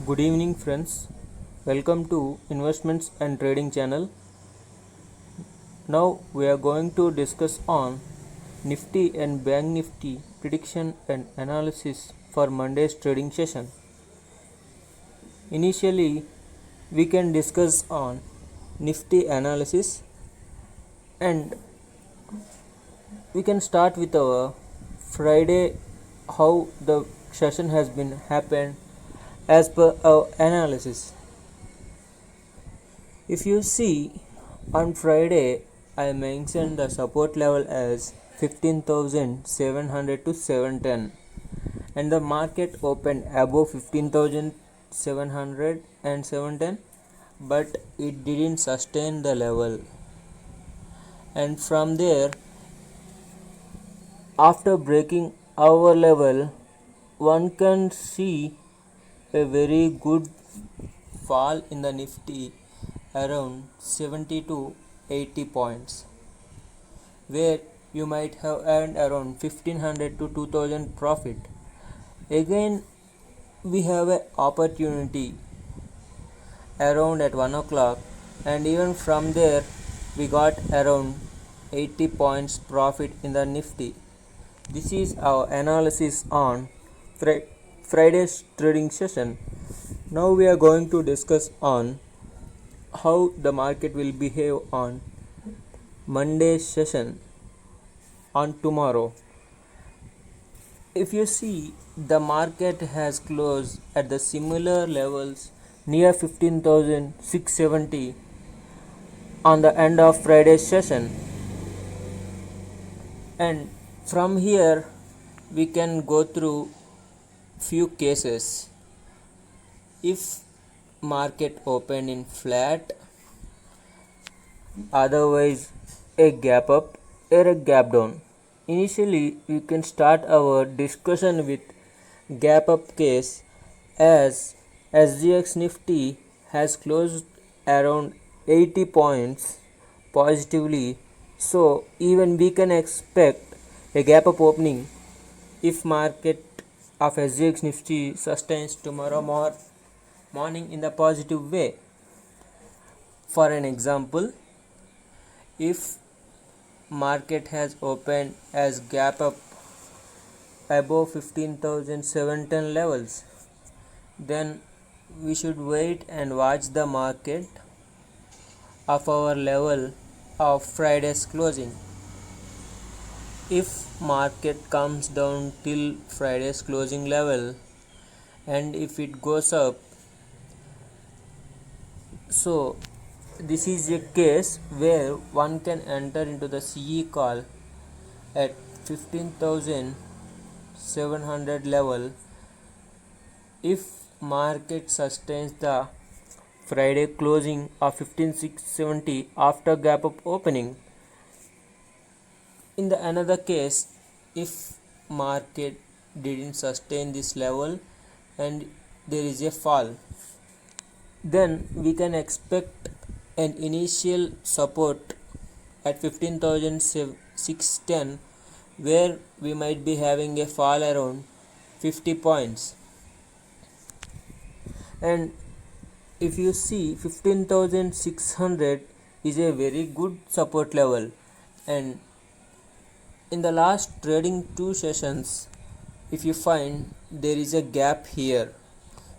Good evening, friends. Welcome to Investments and Trading channel. Now we are going to discuss on Nifty and Bank Nifty prediction and analysis for Monday's trading session. Initially, we can discuss on Nifty analysis, and we can start with our Friday, how the session has been happened as per our analysis. If you see, on Friday I mentioned the support level as 15,700 to 710, and the market opened above 15,700 and 710, but it didn't sustain the level, and from there, after breaking our level, one can see a very good fall in the Nifty around 70 to 80 points, where you might have earned around 1500 to 2000 profit. Again, we have an opportunity around at 1 o'clock, and even from there we got around 80 points profit in the Nifty. This is our analysis on Friday's trading session. Now we are going to discuss on how the market will behave on Monday's session on tomorrow. If you see, the market has closed at the similar levels near 15,670 on the end of Friday's session, and from here we can go through few cases. If market opened in flat, otherwise a gap up or a gap down. Initially, we can start our discussion with gap up case, as SGX Nifty has closed around 80 points positively, so even we can expect a gap up opening if market of SGX Nifty sustains tomorrow morning in the positive way. For an example, if market has opened as gap up above 15,710 levels, then we should wait and watch the market of our level of Friday's closing. If market comes down till Friday's closing level, and if it goes up, so this is a case where one can enter into the CE call at 15,700 level if market sustains the Friday closing of 15,670 after gap up opening. In the another case, if market didn't sustain this level and there is a fall, then we can expect an initial support at 15,610, where we might be having a fall around 50 points. And if you see, 15,600 is a very good support level, and in the last trading 2 sessions, if you find there is a gap here,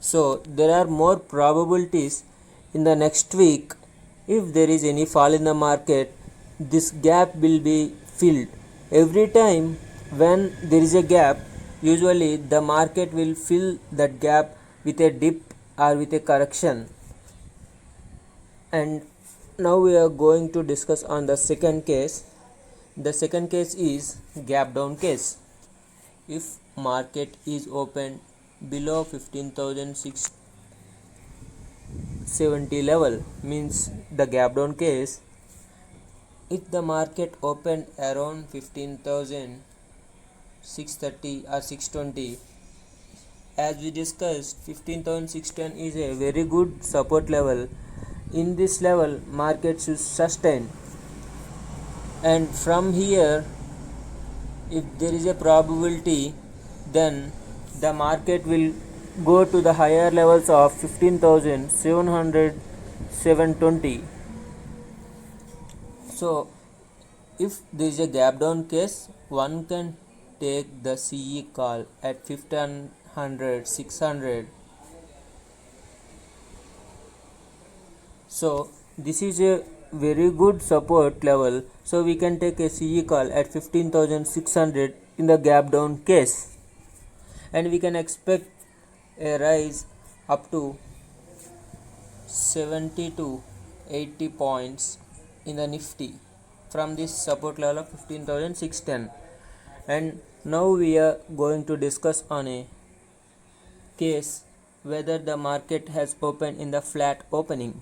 so there are more probabilities in the next week, if there is any fall in the market, this gap will be filled. Every time when there is a gap, usually the market will fill that gap with a dip or with a correction. And now we are going to discuss on the second case. The second case is gap down case. If market is open below 15,670 level, means the gap down case. If the market opened around 15,630 or 620, as we discussed, 15,610 is a very good support level. In this level, market should sustain, and from here, if there is a probability, then the market will go to the higher levels of 15,700 720. So if there is a gap down case, one can take the CE call at 1500 600. So this is a very good support level, so we can take a CE call at 15,600 in the gap down case, and we can expect a rise up to 70 to 80 points in the Nifty from this support level of 15,610. And now we are going to discuss on a case whether the market has opened in the flat opening.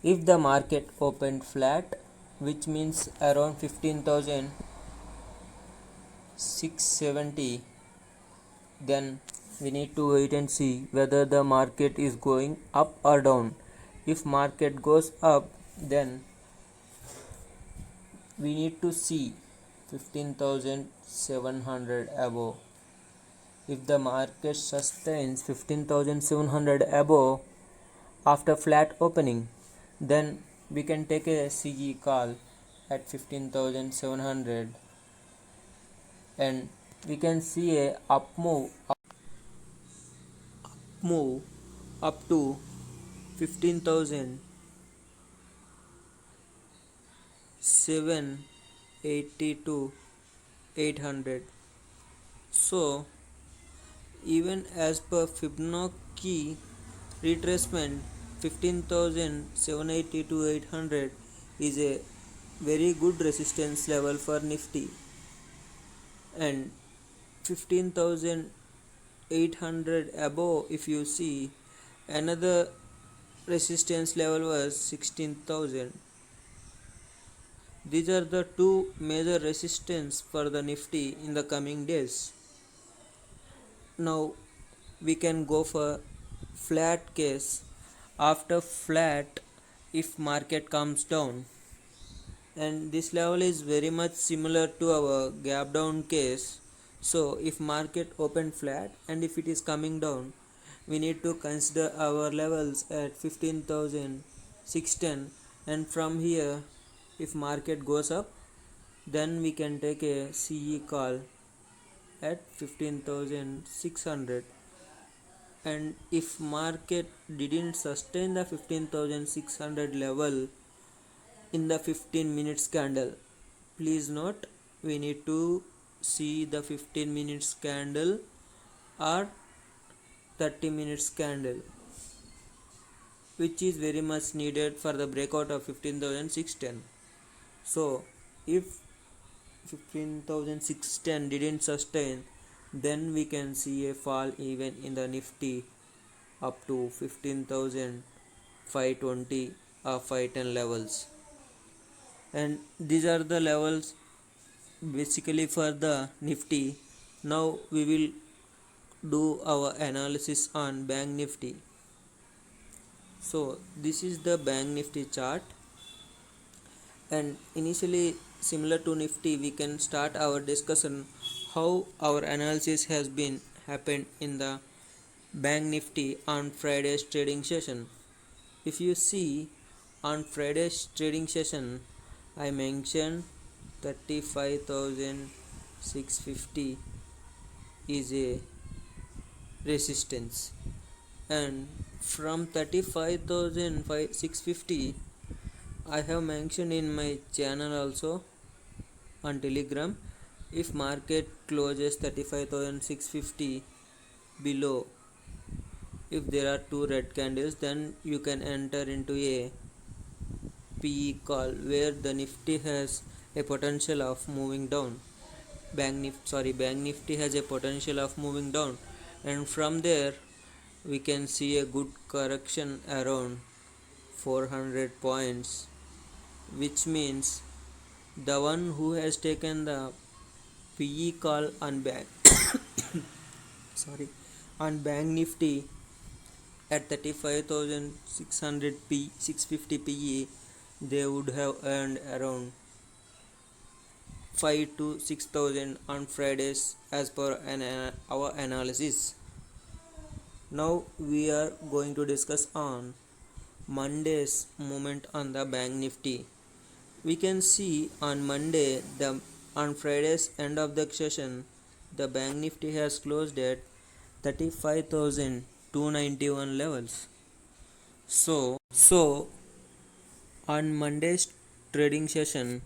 If the market opened flat, which means around 15,670, then we need to wait and see whether the market is going up or down. If market goes up, then we need to see 15,700 above. If the market sustains 15,700 above after flat opening, then we can take a CE call at 15,700, and we can see a move up to 15,780 to 800. So even as per Fibonacci retracement, 15,780 to 800 is a very good resistance level for Nifty, and 15,800 above, if you see, another resistance level was 16,000. These are the two major resistance for the Nifty in the coming days. Now we can go for flat case. After flat, if market comes down, and this level is very much similar to our gap down case. So if market open flat and if it is coming down, we need to consider our levels at 15,610, and from here if market goes up, then we can take a CE call at 15,600. And if market didn't sustain the 15,600 level in the 15 minutes candle, please note we need to see the 15 minutes candle or 30 minutes candle, which is very much needed for the breakout of 15,610. So if 15,610 didn't sustain, then we can see a fall even in the Nifty up to 15,520 or 510 levels. And these are the levels basically for the Nifty. Now we will do our analysis on Bank Nifty. So this is the Bank Nifty chart, and initially similar to Nifty, we can start our discussion how our analysis has been happened in the Bank Nifty on Friday's trading session. If you see, on Friday's trading session, I mentioned 35,650 is a resistance, and from 35,650 I have mentioned in my channel also on Telegram, if market closes 35,650 below, if there are two red candles, then you can enter into a PE call where the Nifty has a potential of moving down. Bank Nifty has a potential of moving down, and from there we can see a good correction around 400 points, which means the one who has taken the PE call on Bank Bank Nifty at 35,650 PE, they would have earned around 5 to 6,000 on Fridays as per our analysis. Now we are going to discuss on Monday's movement on the Bank Nifty. We can see on Monday, on Friday's end of the session, the Bank Nifty has closed at 35,291 levels. So on Monday's trading session,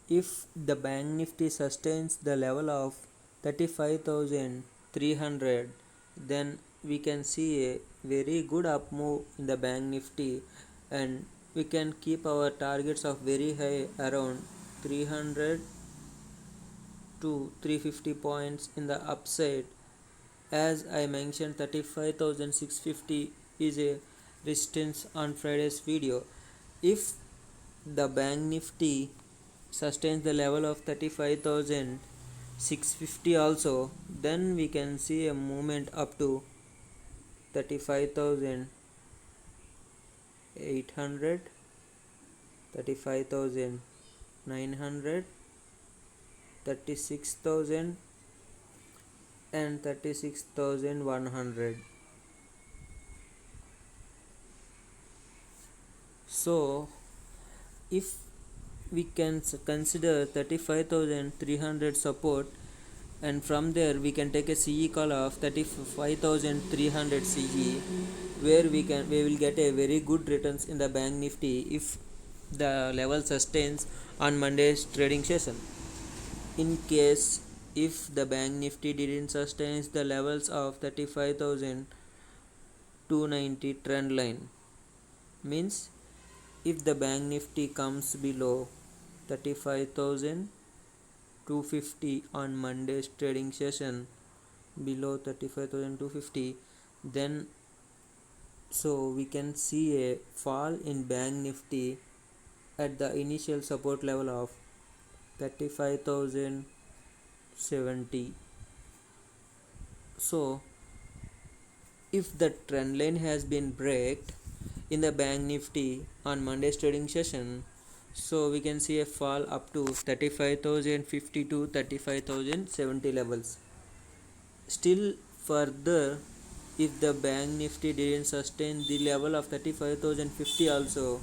if the Bank Nifty sustains the level of 35,300, then we can see a very good up move in the Bank Nifty, and we can keep our targets of very high around 300 to 350 points in the upside. As I mentioned, 35,650 is a resistance on Friday's video. If the Bank Nifty sustains the level of 35,650 also, then we can see a movement up to 35,800, 35,900, 36,000 and 36,100. So if we can consider 35,300 support, and from there we can take a CE call of 35,300 CE, where we will get a very good returns in the Bank Nifty if the level sustains on Monday's trading session. In case if the Bank Nifty didn't sustain the levels of 35,290 trend line, means if the Bank Nifty comes below 35,250 on Monday's trading session, below 35,250, then so we can see a fall in Bank Nifty at the initial support level of 35,070. So if the trend line has been breaked in the Bank Nifty on Monday's trading session, so we can see a fall up to 35,050 to 35,070 levels. Still further, if the Bank Nifty didn't sustain the level of 35,050 also,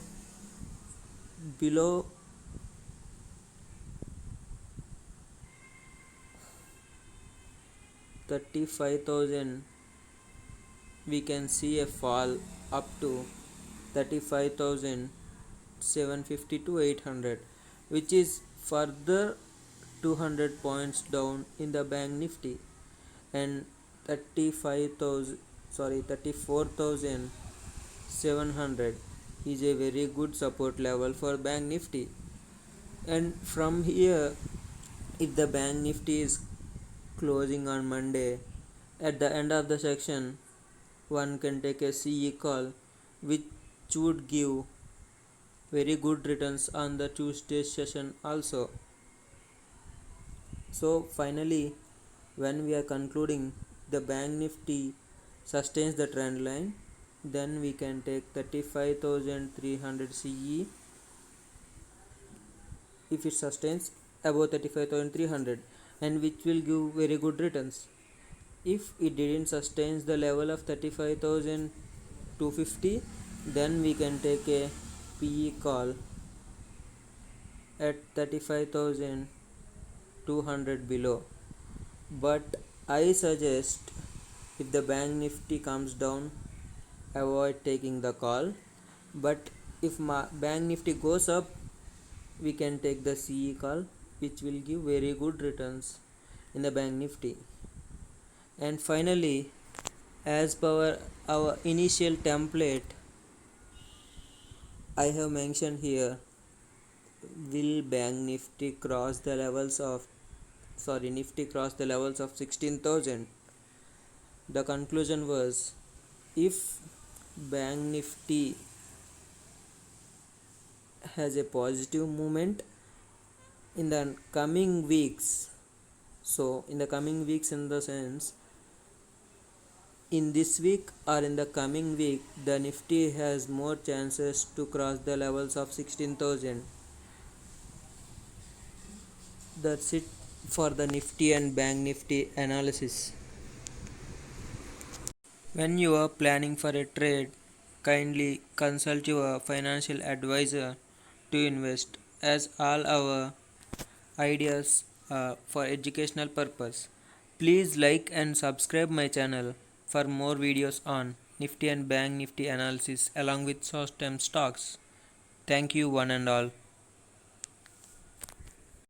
below 35,000 we can see a fall up to 35,750 to 800, which is further 200 points down in the Bank Nifty, and 34,700 is a very good support level for Bank Nifty. And from here, if the Bank Nifty is closing on Monday, at the end of the section, one can take a CE call, which would give very good returns on the Tuesday session also. So finally, when we are concluding the Bank Nifty sustains the trend line, then we can take 35,300 CE if it sustains above 35,300, and which will give very good returns. If it didn't sustain the level of 35,250, then we can take a PE call at 35,200 below. But I suggest, if the Bank Nifty comes down, avoid taking the call. But if Bank Nifty goes up, we can take the CE call, which will give very good returns in the Bank Nifty. And finally, as per our initial template, I have mentioned here, will Bank Nifty cross the levels of Nifty cross the levels of 16,000. The conclusion was, if Bank Nifty has a positive movement in the coming weeks, so in the coming weeks, in the sense, in this week or in the coming week, the Nifty has more chances to cross the levels of 16,000. That's it for the Nifty and Bank Nifty analysis. When you are planning for a trade, kindly consult your financial advisor to invest, as all our ideas for educational purpose. Please like and subscribe my channel for more videos on Nifty and Bank Nifty analysis along with short-term stocks. Thank you one and all.